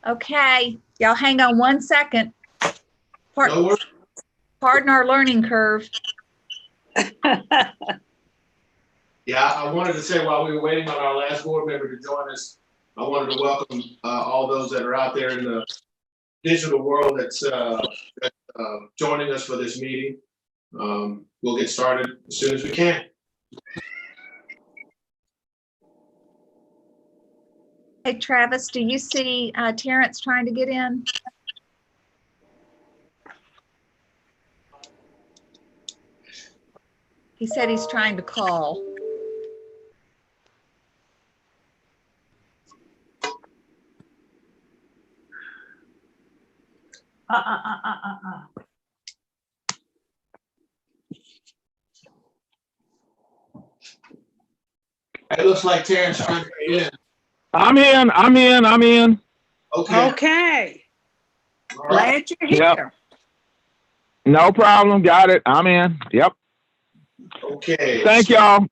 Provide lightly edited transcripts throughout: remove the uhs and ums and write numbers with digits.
Okay, y'all hang on 1 second. No worries. Pardon our learning curve. Yeah, I wanted to say while we were waiting on our last board member to join us, I wanted to welcome all those that are out there in the digital world that's joining us for this meeting. We'll get started as soon as we can. Hey, Travis, do you see Terrence trying to get in? He said he's trying to call. It looks like Terrence trying to get in. I'm in. Okay. Glad you're here. Yep. No problem. Got it. I'm in. Yep. Okay. Thank y'all.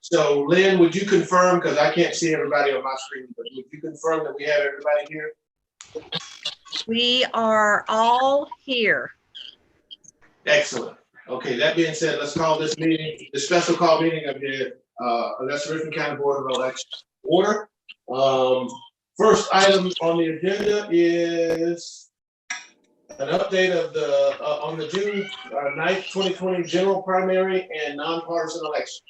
So, Lynn, would you confirm, because I can't see everybody on my screen, but would you confirm that we have everybody here? We are all here. Excellent. Okay, that being said, let's call this meeting, the special call meeting of the Augusta Richland County Board of Elections order. First item on the agenda is an update of the on the June 9th, 2020 general primary and nonpartisan election.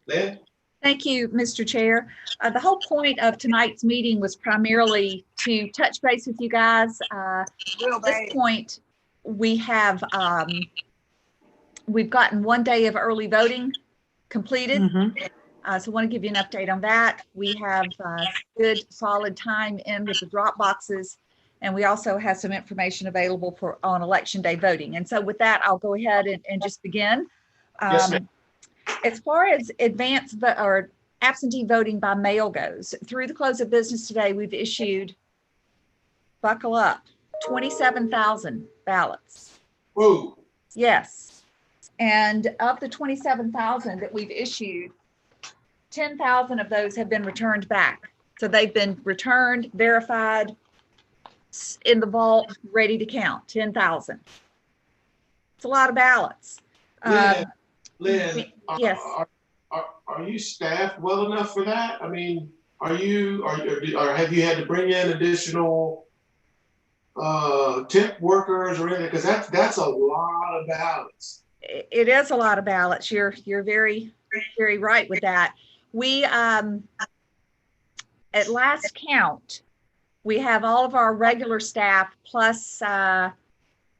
Lynn? Thank you, Mr. Chair. The whole point of tonight's meeting was primarily to touch base with you guys. At this point, we have we've gotten 1 day of early voting completed. So I want to give you an update on that. We have good solid time in with the drop boxes, and we also have some information available for on election day voting. And so with that, I'll go ahead and just begin. Yes, ma'am. As far as or absentee voting by mail goes, through the close of business today, we've issued, buckle up, 27,000 ballots. Whoa. Yes. And of the 27,000 that we've issued, 10,000 of those have been returned back. So they've been returned, verified, in the vault, ready to count, 10,000. It's a lot of ballots. Lynn, yes. Are you staffed well enough for that? I mean, or have you had to bring in additional temp workers or anything? Because that's a lot of ballots. It is a lot of ballots. You're very, very right with that. We at last count, we have all of our regular staff plus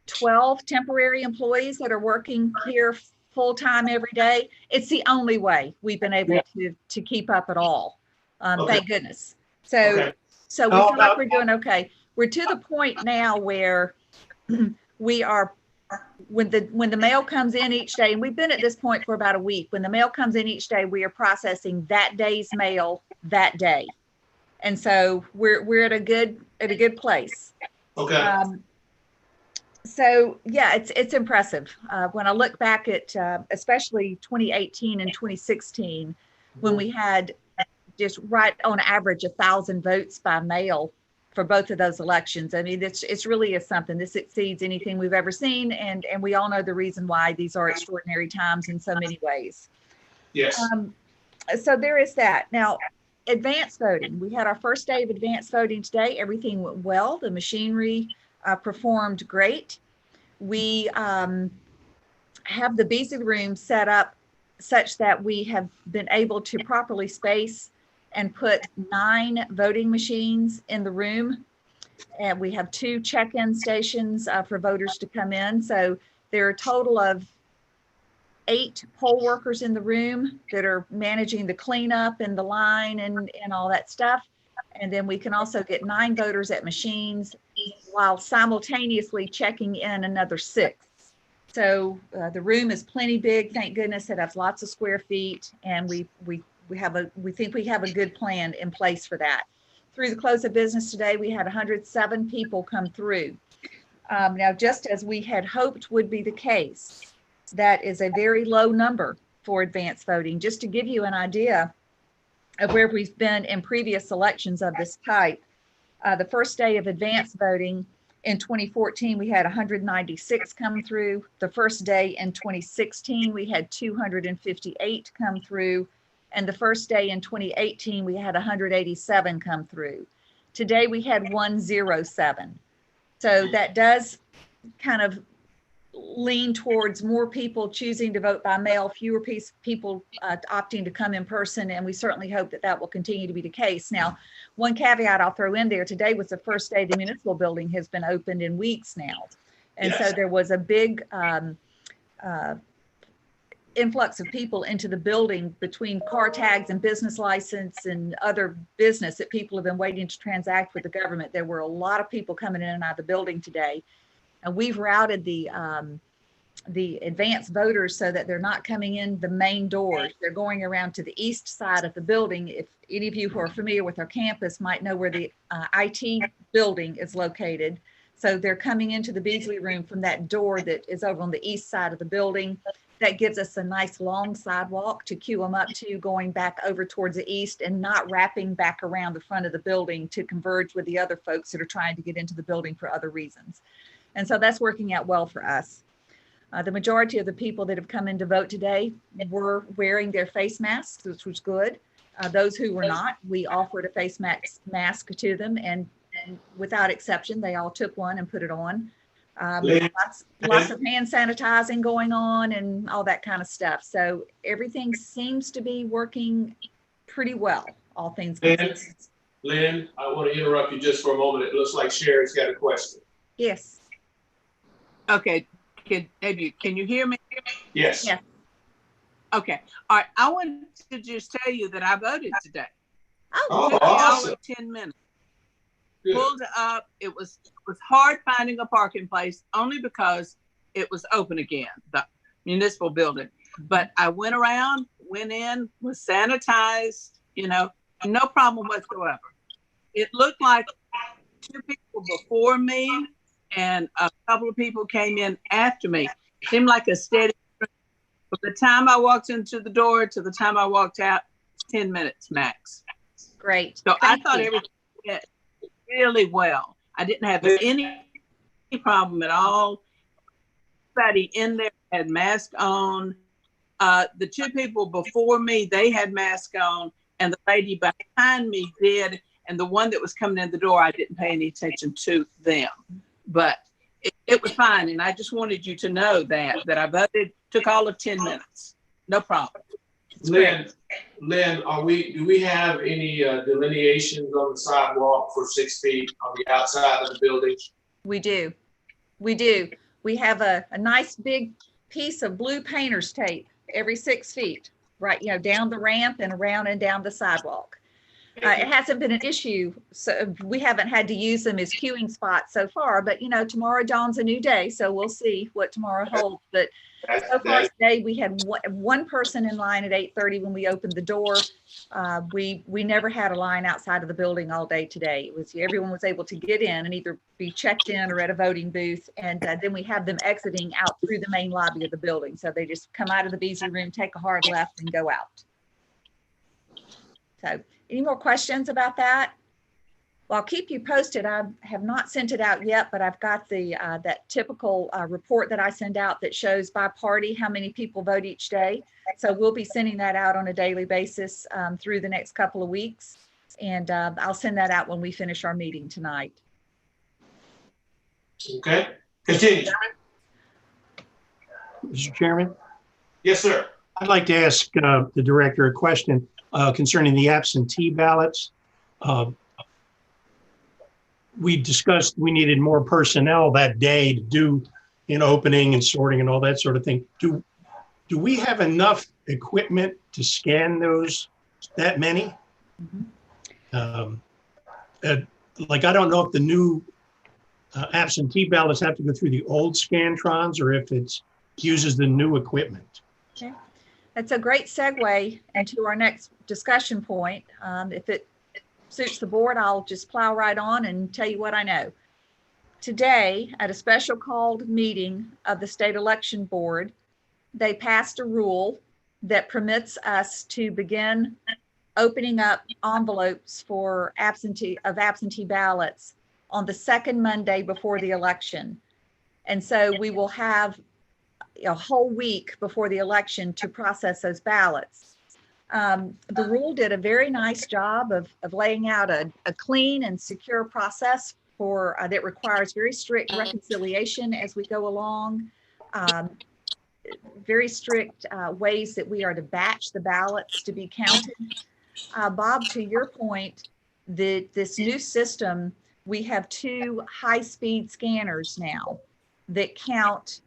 12 temporary employees that are working here full-time every day. It's the only way we've been able to keep up at all. Thank goodness. So we feel like we're doing okay. We're to the point now where we are, when the mail comes in each day, and we've been at this point for about a week, when the mail comes in each day, we are processing that day's mail that day. And so we're at a good place. Okay. So yeah, it's impressive. When I look back at especially 2018 and 2016, when we had just right on average 1,000 votes by mail for both of those elections. I mean, it's really is something. This exceeds anything we've ever seen, and we all know the reason why these are extraordinary times in so many ways. Yes. So there is that. Now, advanced voting. We had our first day of advanced voting today. Everything went well. The machinery performed great. We have the busy room set up such that we have been able to properly space and put 9 voting machines in the room. And we have 2 check-in stations for voters to come in. So there are a total of 8 poll workers in the room that are managing the cleanup and the line and all that stuff. And then we can also get 9 voters at machines while simultaneously checking in another 6. So the room is plenty big, thank goodness. It has lots of square feet, and we think we have a good plan in place for that. Through the close of business today, we had 107 people come through. Now, just as we had hoped would be the case, that is a very low number for advanced voting. Just to give you an idea of where we've been in previous elections of this type, The first day of advance voting in 2014, we had 196 come through. The first day in 2016, we had 258 come through. And the first day in 2018, we had 187 come through. Today, we had 107. So that does kind of lean towards more people choosing to vote by mail, fewer people opting to come in person, and we certainly hope that that will continue to be the case. Now, one caveat I'll throw in there, today was the first day the municipal building has been opened in weeks now. And Yes. so there was a big influx of people into the building between car tags and business license and other business that people have been waiting to transact with the government. There were a lot of people coming in and out of the building today. And we've routed the advanced voters so that they're not coming in the main doors. They're going around to the east side of the building. If any of you who are familiar with our campus might know where the IT building is located. So they're coming into the Beasley room from that door that is over on the east side of the building. That gives us a nice long sidewalk to queue them up to, going back over towards the east and not wrapping back around the front of the building to converge with the other folks that are trying to get into the building for other reasons. And so that's working out well for us. The majority of the people that have come in to vote today were wearing their face masks, which was good. Those who were not, we offered a face mask to them, and without exception, they all took one and put it on. Lots of hand sanitizing going on and all that kind of stuff. So everything seems to be working pretty well, all things considered. Lynn, I want to interrupt you just for a moment. It looks like Sherry's got a question. Yes. Okay, can you hear me? Yes. Yeah. Okay, all right, I wanted to just tell you that I voted today. Oh, It took me awesome. over 10 minutes. Good. Pulled up, it was hard finding a parking place only because it was open again, the municipal building. But I went around, went in, was sanitized, no problem whatsoever. It looked like 2 people before me and a couple of people came in after me. It seemed like a steady. From the time I walked into the door to the time I walked out, 10 minutes max. Great. So Thank I thought you. everything went really well. I didn't have any problem at all. Everybody in there had masks on. The 2 people before me, they had masks on, and the lady behind me did. And the one that was coming in the door, I didn't pay any attention to them. But it was fine. And I just wanted you to know that I voted, took all of 10 minutes. No problem. Lynn, do we have any delineations on the sidewalk for 6 feet on the outside of the building? We do. We have a nice big piece of blue painter's tape every 6 feet, right, down the ramp and around and down the sidewalk. It hasn't been an issue, so we haven't had to use them as queuing spots so far, but tomorrow dawns a new day, so we'll see what tomorrow holds. But so far today, we had one person in line at 8:30 when we opened the door. We never had a line outside of the building all day today. It was everyone was able to get in and either be checked in or at a voting booth, and then we have them exiting out through the main lobby of the building. So they just come out of the Beasley room, take a hard left, and go out. So, any more questions about that? Well, I'll keep you posted. I have not sent it out yet, but I've got the that typical report that I send out that shows by party how many people vote each day. So we'll be sending that out on a daily basis through the next couple of weeks. And I'll send that out when we finish our meeting tonight. Okay, continue. Mr. Chairman, Yes, sir. I'd like to ask the director a question concerning the absentee ballots. We discussed we needed more personnel that day to do opening and sorting and all that sort of thing. Do we have enough equipment to scan that many? Like, I don't know if the new absentee ballots have to go through the old Scantrons or if it uses the new equipment. Okay. That's a great segue into our next discussion point. If it suits the board, I'll just plow right on and tell you what I know. Today, at a special called meeting of the State Election Board, they passed a rule that permits us to begin opening up envelopes for absentee ballots on the second Monday before the election. And so we will have a whole week before the election to process those ballots. The rule did a very nice job of laying out a clean and secure process for that requires very strict reconciliation as we go along. Very strict ways that we are to batch the ballots to be counted. Bob, to your point, this new system, we have 2 high-speed scanners now that count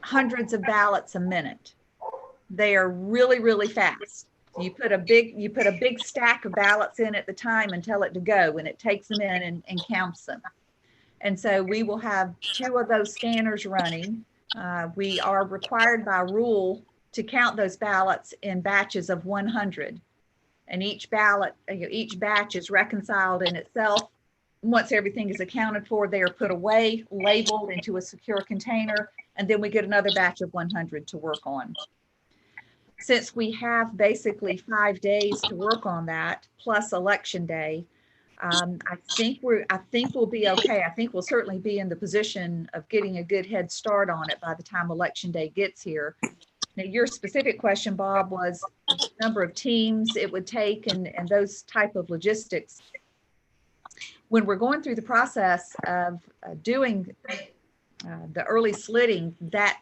hundreds of ballots a minute. They are really, really fast. You put a big stack of ballots in at the time and tell it to go, and it takes them in and counts them. And so we will have 2 of those scanners running. We are required by rule to count those ballots in batches of 100. And each batch is reconciled in itself. Once everything is accounted for, they are put away, labeled into a secure container, and then we get another batch of 100 to work on. Since we have basically 5 days to work on that, plus election day, I think we'll be okay. I think we'll certainly be in the position of getting a good head start on it by the time election day gets here. Now, your specific question, Bob, was the number of teams it would take and those type of logistics. When we're going through the process of doing the early slitting that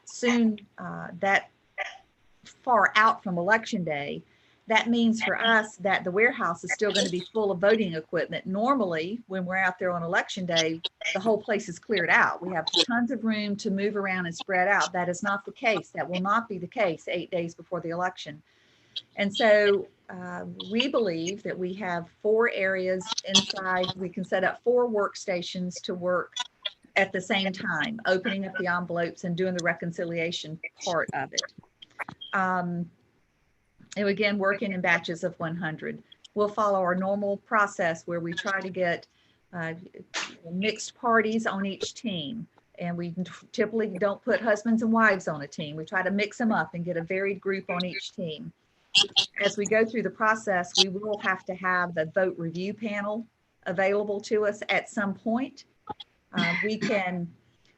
far out from election day, that means for us that the warehouse is still going to be full of voting equipment. Normally, when we're out there on election day, the whole place is cleared out. We have tons of room to move around and spread out. That is not the case. That will not be the case 8 days before the election. And so we believe that we have 4 areas inside. We can set up 4 workstations to work at the same time, opening up the envelopes and doing the reconciliation part of it. And again, working in batches of 100. We'll follow our normal process where we try to get mixed parties on each team. And we typically don't put husbands and wives on a team. We try to mix them up and get a varied group on each team. As we go through the process, we will have to have the vote review panel available to us at some point.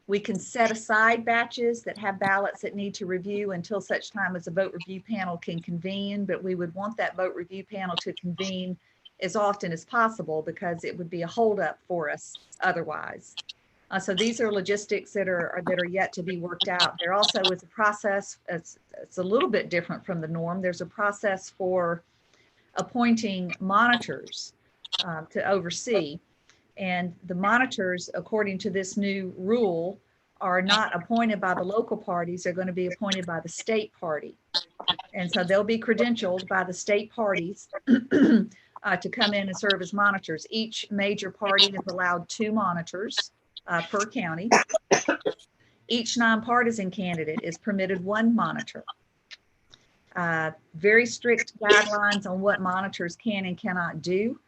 We can set aside batches that have ballots that need to review until such time as a vote review panel can convene, but we would want that vote review panel to convene as often as possible because it would be a holdup for us otherwise. So these are logistics that are yet to be worked out. There also is a process, it's a little bit different from the norm. There's a process for appointing monitors to oversee. And the monitors, according to this new rule, are not appointed by the local parties. They're going to be appointed by the state party. And so they'll be credentialed by the state parties to come in and serve as monitors. Each major party is allowed 2 monitors per county. Each nonpartisan candidate is permitted 1 monitor. Very strict guidelines on what monitors can and cannot do.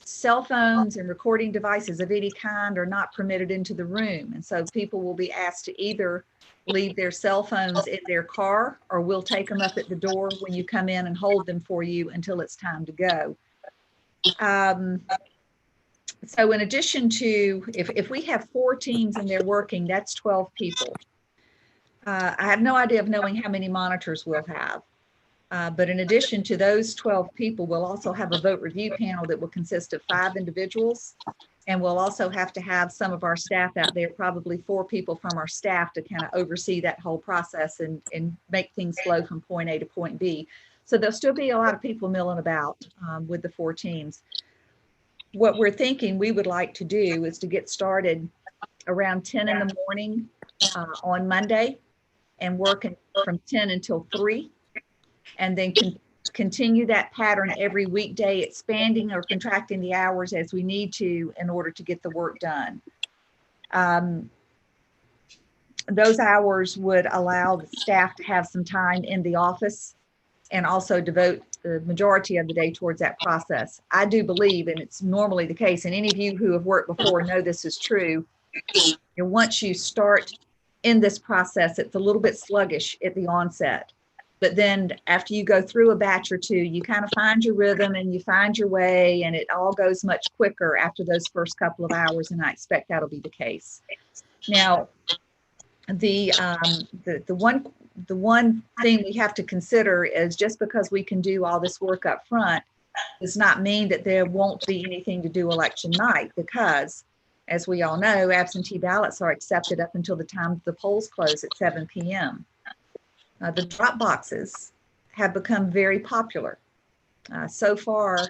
Cell phones and recording devices of any kind are not permitted into the room. And so people will be asked to either leave their cell phones in their car, or we'll take them up at the door when you come in and hold them for you until it's time to go. So in addition to, if we have 4 teams and they're working, that's 12 people. I have no idea of knowing how many monitors we'll have. But in addition to those 12 people, we'll also have a vote review panel that will consist of 5 individuals. And we'll also have to have some of our staff out there, probably 4 people from our staff to kind of oversee that whole process and make things flow from point A to point B. So there'll still be a lot of people milling about with the 4 teams. What we're thinking we would like to do is to get started around 10 in the morning on Monday and work from 10 until 3. And then continue that pattern every weekday, expanding or contracting the hours as we need to in order to get the work done. Those hours would allow the staff to have some time in the office and also devote the majority of the day towards that process. I do believe, and it's normally the case, and any of you who have worked before know this is true, and once you start in this process, it's a little bit sluggish at the onset. But then after you go through a batch or two, you kind of find your rhythm and you find your way, and it all goes much quicker after those first couple of hours. And I expect that'll be the case. Now, the one thing we have to consider is just because we can do all this work up front does not mean that there won't be anything to do election night, because as we all know, absentee ballots are accepted up until the time the polls close at 7 p.m. The drop boxes have become very popular. So far,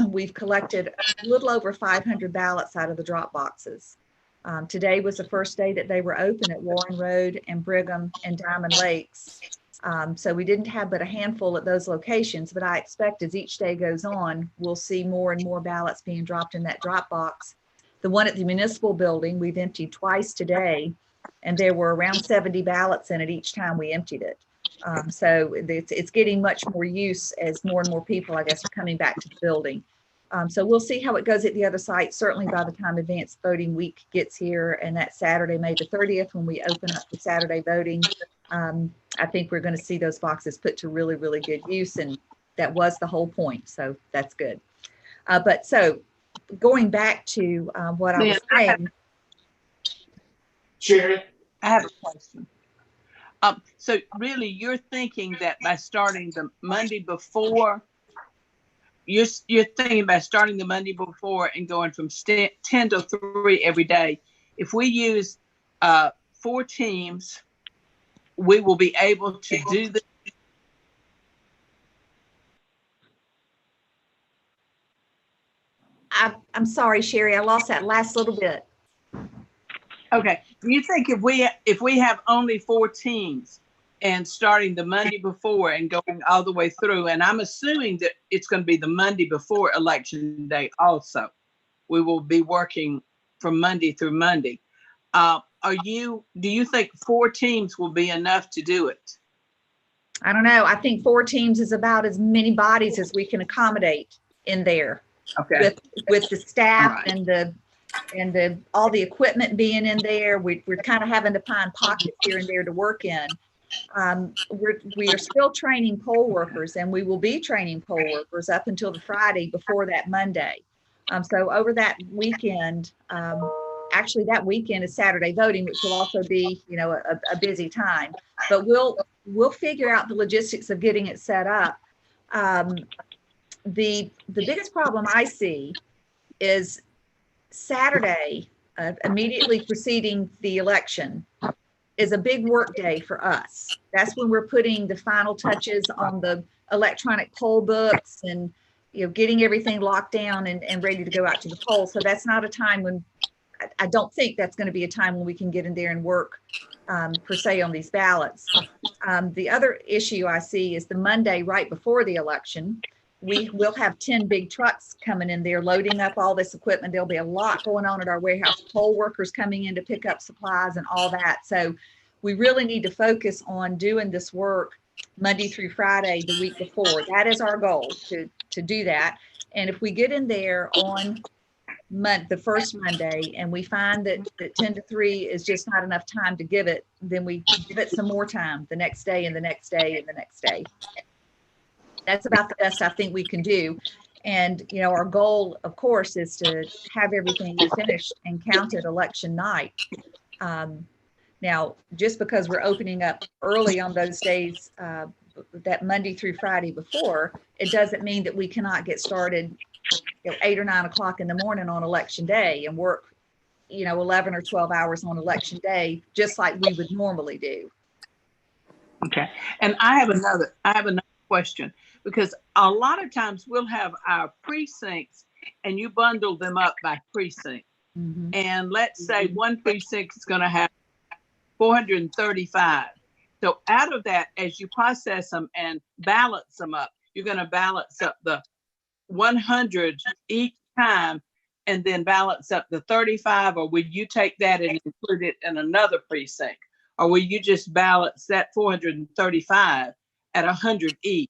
we've collected a little over 500 ballots out of the drop boxes. Today was the first day that they were open at Warren Road and Brigham and Diamond Lakes. So we didn't have but a handful at those locations, but I expect as each day goes on, we'll see more and more ballots being dropped in that drop box. The one at the municipal building, we've emptied twice today, and there were around 70 ballots in it each time we emptied it. So it's getting much more use as more and more people, I guess, are coming back to the building. So we'll see how it goes at the other site. Certainly by the time advanced voting week gets here, and that Saturday, May the 30th, when we open up the Saturday voting, I think we're going to see those boxes put to really, really good use. And that was the whole point. So that's good. But so going back to what I was saying. Sherry? I have a question. So really, you're thinking that by starting the Monday before, you're thinking about starting the Monday before and going from 10 to 3 every day. If we use 4 teams, we will be able to do this. I'm sorry, Sherry, I lost that last little bit. Okay. Do you think if we have only 4 teams and starting the Monday before and going all the way through, and I'm assuming that it's going to be the Monday before election day also, we will be working from Monday through Monday. Do you think 4 teams will be enough to do it? I don't know. I think 4 teams is about as many bodies as we can accommodate in there. Okay. With the staff Right. and all the equipment being in there, we're kind of having to find pockets here and there to work in. We are still training poll workers, and we will be training poll workers up until the Friday before that Monday. So over that weekend, actually that weekend is Saturday voting, which will also be, a busy time. But we'll figure out the logistics of getting it set up. The biggest problem I see is Saturday, immediately preceding the election, is a big work day for us. That's when we're putting the final touches on the electronic poll books and getting everything locked down and ready to go out to the poll. So that's not a time when, I don't think that's going to be a time when we can get in there and work per se on these ballots. The other issue I see is the Monday right before the election. We will have 10 big trucks coming in there, loading up all this equipment. There'll be a lot going on at our warehouse, poll workers coming in to pick up supplies and all that. So we really need to focus on doing this work Monday through Friday, the week before. That is our goal, to do that. And if we get in there on the first Monday and we find that 10 to 3 is just not enough time to give it, then we give it some more time the next day and the next day and the next day. That's about the best I think we can do. And, our goal, of course, is to have everything finished and counted election night. Now, just because we're opening up early on those days, that Monday through Friday before, it doesn't mean that we cannot get started 8 or 9 o'clock in the morning on election day and work, 11 or 12 hours on election day, just like we would normally do. Okay. And I have another question, because a lot of times we'll have our precincts and you bundle them up by precinct. Mm-hmm. And let's say one precinct is going to have 435. So out of that, as you process them and balance them up, you're going to balance up the 100 each time and then balance up the 35, or would you take that and include it in another precinct? Or will you just balance that 435 at 100 each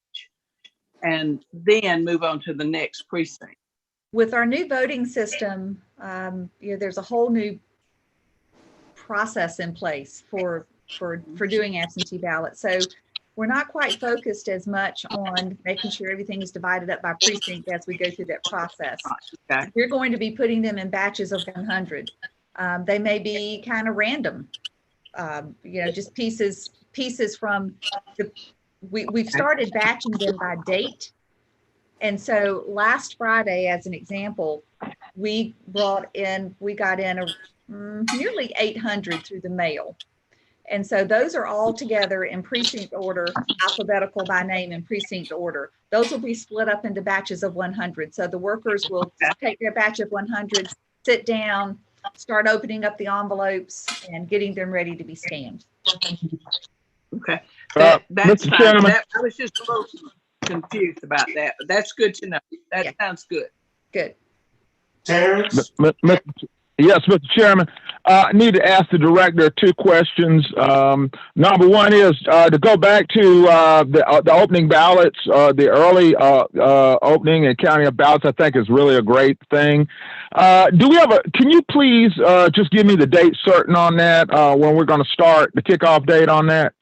and then move on to the next precinct? With our new voting system, there's a whole new process in place for doing absentee ballots. So we're not quite focused as much on making sure everything is divided up by precinct as we go through that process. Okay. We're going to be putting them in batches of 100. They may be kind of random, just pieces from we've started batching them by date. And so last Friday, as an example, we got in nearly 800 through the mail. And so those are all together in precinct order, alphabetical by name and precinct order. Those will be split up into batches of 100. So the workers will take their batch of 100, sit down, start opening up the envelopes and getting them ready to be scanned. Okay. That's Mr. fine. Chairman. I was just a little confused about that, but that's good to know. That sounds good. Good. Terrence? Yes, Mr. Chairman. I need to ask the director 2 questions. Number one is to go back to the opening ballots, the early opening and counting of ballots, I think is really a great thing. Can you please just give me the date certain on that, when we're going to start, the kickoff date on that?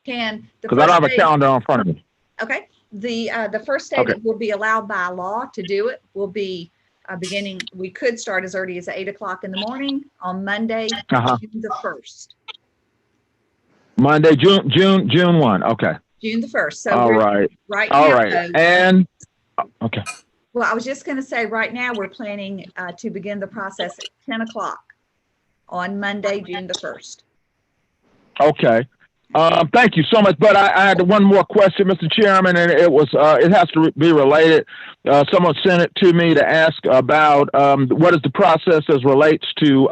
Because I don't have a calendar in front of me. Okay. The first day that will be allowed by law to do it will be beginning. We could start as early as 8 o'clock in the morning on Monday, June the 1st. Monday, June 1. Okay. June the 1st. So all right. Right. All now, right. And okay. Well, I was just going to say right now we're planning to begin the process at 10 o'clock on Monday, June the 1st. Okay. Thank you so much. But I had one more question, Mr. Chairman, and it has to be related. Someone sent it to me to ask about what is the process as relates to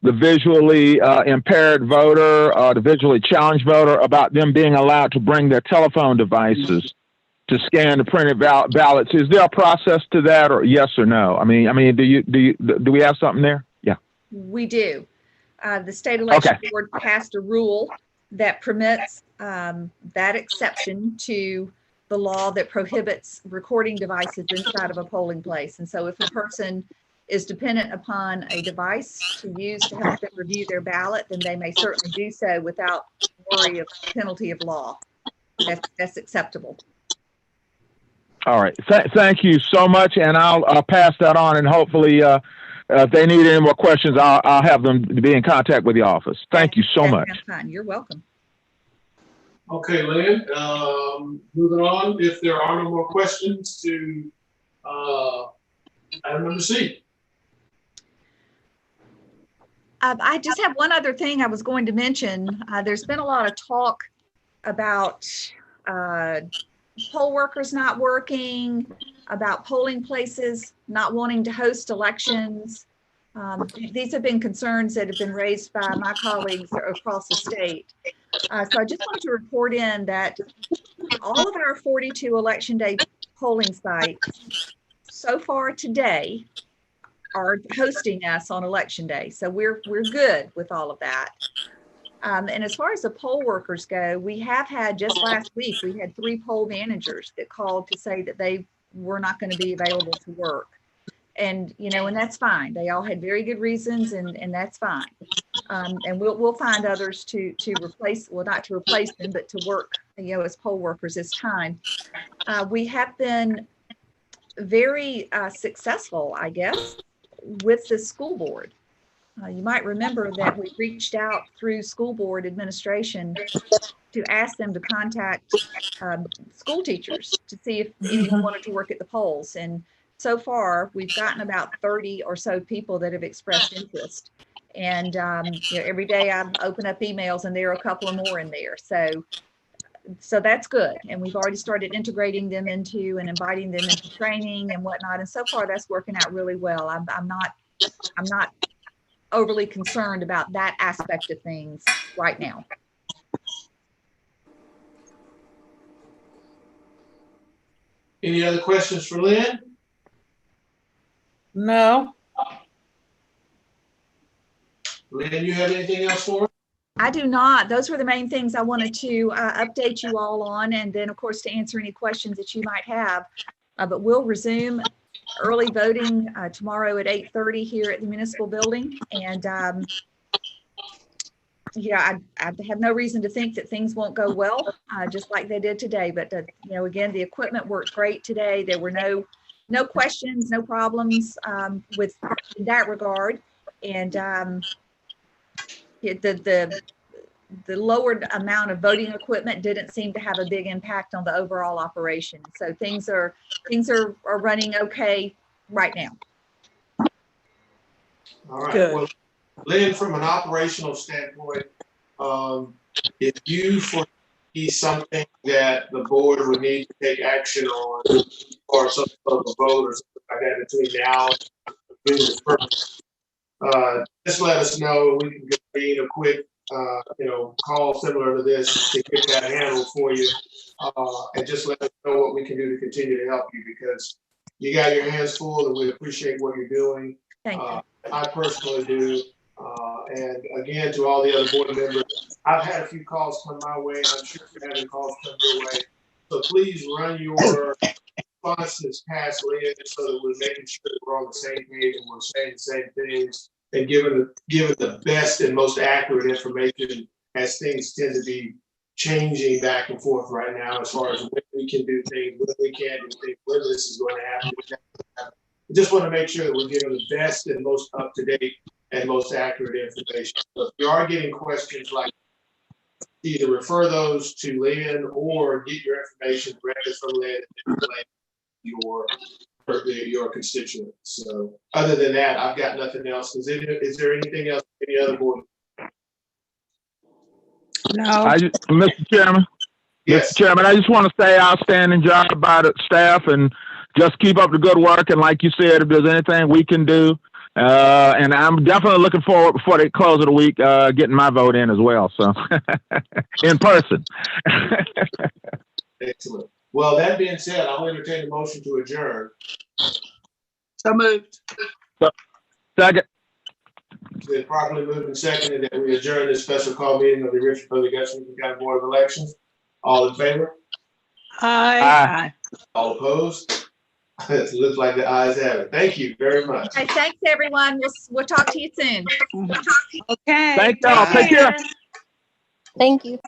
the visually impaired voter, the visually challenged voter, about them being allowed to bring their telephone devices to scan the printed ballots. Is there a process to that, or yes or no? I mean, do we have something there? Yeah. We do. The state election board passed a rule that permits that exception to the law that prohibits recording devices inside of a polling place. And so if a person is dependent upon a device to use to help them review their ballot, then they may certainly do so without worry of penalty of law. That's acceptable. All right. Thank you so much. And I'll pass that on, and hopefully if they need any more questions, I'll have them be in contact with the office. Thank you so much. Fine. You're welcome. Okay, Lynn, moving on. If there are no more questions to item number C. I just have one other thing I was going to mention. There's been a lot of talk about poll workers not working, about polling places not wanting to host elections. These have been concerns that have been raised by my colleagues across the state. So I just want to report in that all of our 42 election day polling sites so far today are hosting us on election day. So we're good with all of that. And as far as the poll workers go, we have had, just last week, we had 3 poll managers that called to say that they were not going to be available to work. And, and that's fine. They all had very good reasons, and that's fine. And we'll find others to replace, well, not to replace them, but to work, as poll workers this time. We have been very successful, I guess, with the school board. You might remember that we reached out through school board administration to ask them to contact school teachers to see if anyone wanted to work at the polls. And so far, we've gotten about 30 or so people that have expressed interest. And every day I open up emails and there are a couple of more in there. So that's good. And we've already started integrating them into and inviting them into training and whatnot. And so far, that's working out really well. I'm not overly concerned about that aspect of things right now. Any other questions for Lynn? No. Lynn, you have anything else for us? I do not. Those were the main things I wanted to update you all on, and then of course to answer any questions that you might have. But we'll resume early voting tomorrow at 8:30 here at the municipal building, and I have no reason to think that things won't go well, just like they did today. But again, the equipment worked great today. There were no questions, no problems with in that regard, and the lowered amount of voting equipment didn't seem to have a big impact on the overall operation. So things are running okay right now. All right. Good. Well, Lynn, from an operational standpoint, if you foresee something that the board would need to take action on, or some sort of a vote or something like that between now and June the 1st, just let us know. We can convene a quick, call similar to this to get that handled for you, and just let us know what we can do to continue to help you, because you got your hands full, and we appreciate what you're doing. Thank you. I personally do. And again, to all the other board members, I've had a few calls come my way. I'm sure you're having calls come your way. So please run your responses past Lynn, so that we're making sure that we're on the same page and we're saying the same things and giving the best and most accurate information, as things tend to be changing back and forth right now as far as when we can do things, when we can't do things, when this is going to happen. We just want to make sure that we're giving the best and most up-to-date and most accurate information. So if you are getting questions, like, either refer those to Lynn or get your information directly from Lynn and relay your constituents. So other than that, I've got nothing else. Is there anything else, any other board? No. Mr. Chairman. Yes. Mr. Chairman, I just want to say outstanding job by the staff, and just keep up the good work. And like you said, if there's anything we can do, and I'm definitely looking forward, before the close of the week, getting my vote in as well. So in person. Excellent. Well, that being said, I'll entertain a motion to adjourn. So moved. Second. It's been properly moved and seconded that we adjourn this special call meeting of the Richmond Public County Board of Elections. All in favor? Aye. All opposed? It looks like the ayes have it. Thank you very much. Hey, thanks everyone. We'll talk to you soon. Okay. Thank y'all. Take care. Thank you.